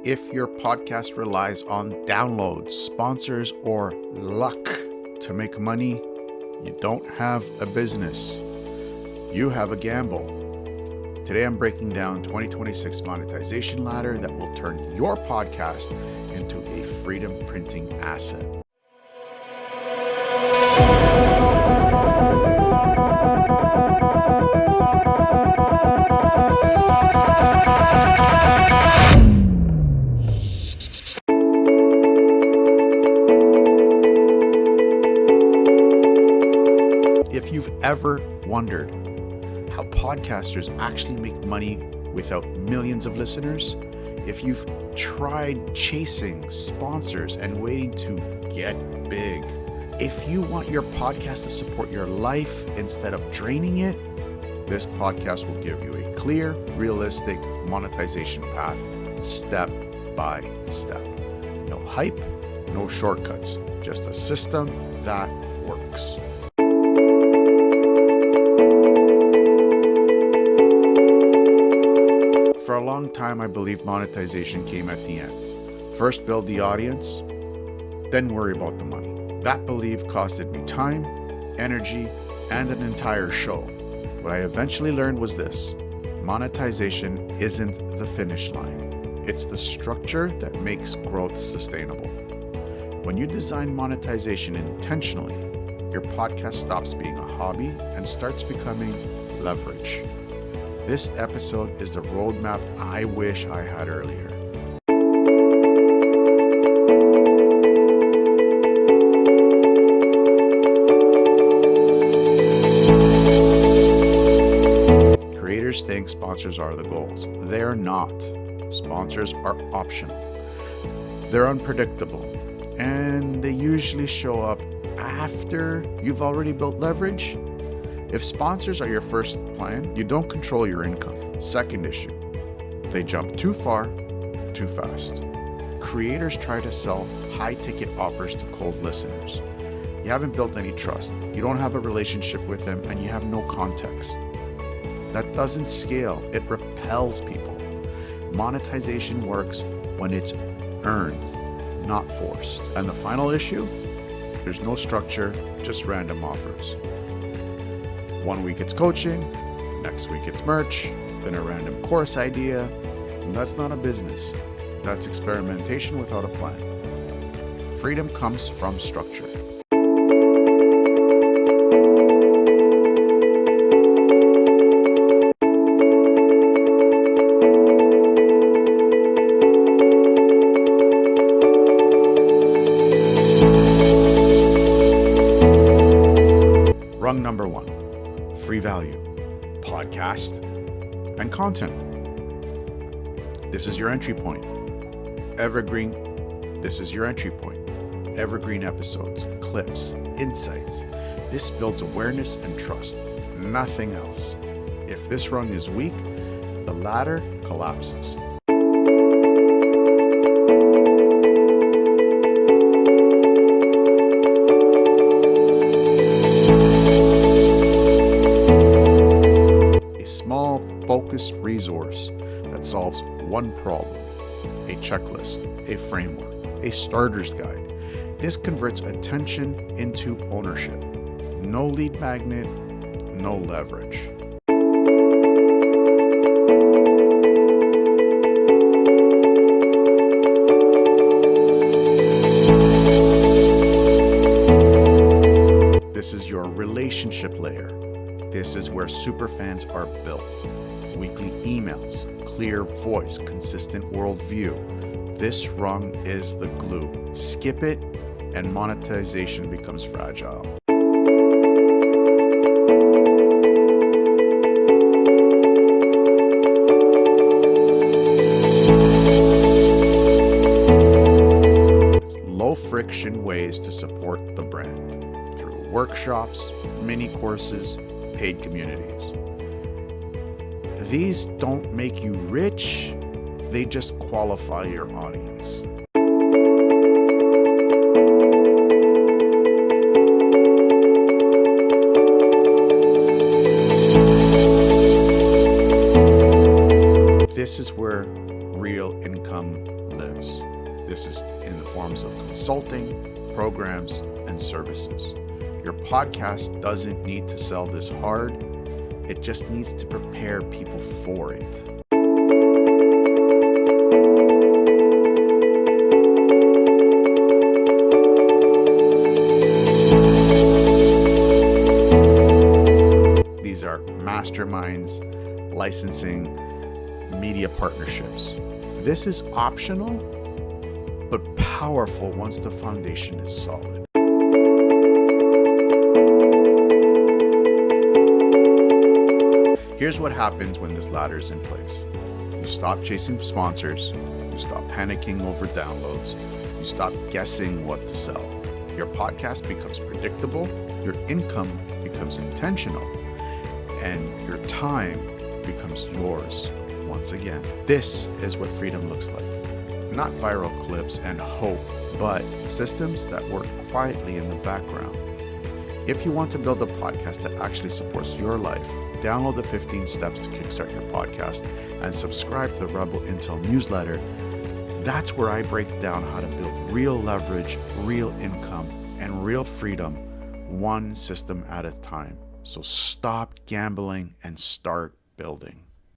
If your podcast relies on downloads, sponsors, or luck to make money, you don't have a business. You have a gamble. Today I'm breaking down 2026 Monetization Ladder that will turn your podcast into a freedom printing asset. If you've ever wondered how podcasters actually make money without millions of listeners, if you've tried chasing sponsors and waiting to get big, if you want your podcast to support your life instead of draining it, this podcast will give you a clear, realistic monetization path, step by step. No hype, no shortcuts, just a system that works. For a long time, I believed monetization came at the end. First build the audience, then worry about the money. That belief costed me time, energy, and an entire show. What I eventually learned was this: monetization isn't the finish line. It's the structure that makes growth sustainable. When you design monetization intentionally, your podcast stops being a hobby and starts becoming leverage. This episode is the roadmap I wish I had earlier. Creators think sponsors are the goals. They're not. Sponsors are optional. They're unpredictable, and they usually show up after you've already built leverage. If sponsors are your first plan, you don't control your income. Second issue, they jump too far, too fast. Creators try to sell high-ticket offers to cold listeners. You haven't built any trust. You don't have a relationship with them, and you have no context. That doesn't scale. It repels people. Monetization works when it's earned, not forced. And the final issue, there's no structure, just random offers. 1 week it's coaching, next week it's merch, then a random course idea. And that's not a business. That's experimentation without a plan. Freedom comes from structure. Rung number 1. Free value, podcast, and content. This is your entry point. Evergreen, this is your entry point. Evergreen episodes, clips, insights. This builds awareness and trust, nothing else. If this rung is weak, the ladder collapses. Focused resource that solves one problem, a checklist, a framework, a starter's guide. This converts attention into ownership. No lead magnet, no leverage. This is your relationship layer. This is where superfans are built. Weekly emails, clear voice, consistent worldview. This rung is the glue. Skip it, and monetization becomes fragile. Low friction ways to support the brand through workshops, mini courses, paid communities. These don't make you rich, they just qualify your audience. This is where real income lives. This is in the forms of consulting, programs, and services. Your podcast doesn't need to sell this hard. It just needs to prepare people for it. These are masterminds, licensing, media partnerships. This is optional, but powerful once the foundation is solid. Here's what happens when this ladder is in place. You stop chasing sponsors, you stop panicking over downloads, you stop guessing what to sell. Your podcast becomes predictable, your income becomes intentional, and your time becomes yours once again. This is what freedom looks like. Not viral clips and hope, but systems that work quietly in the background. If you want to build a podcast that actually supports your life, download the 15 steps to kickstart your podcast and subscribe to the Rebel Intel newsletter. That's where I break down how to build real leverage, real income, and real freedom, one system at a time. So stop gambling and start building.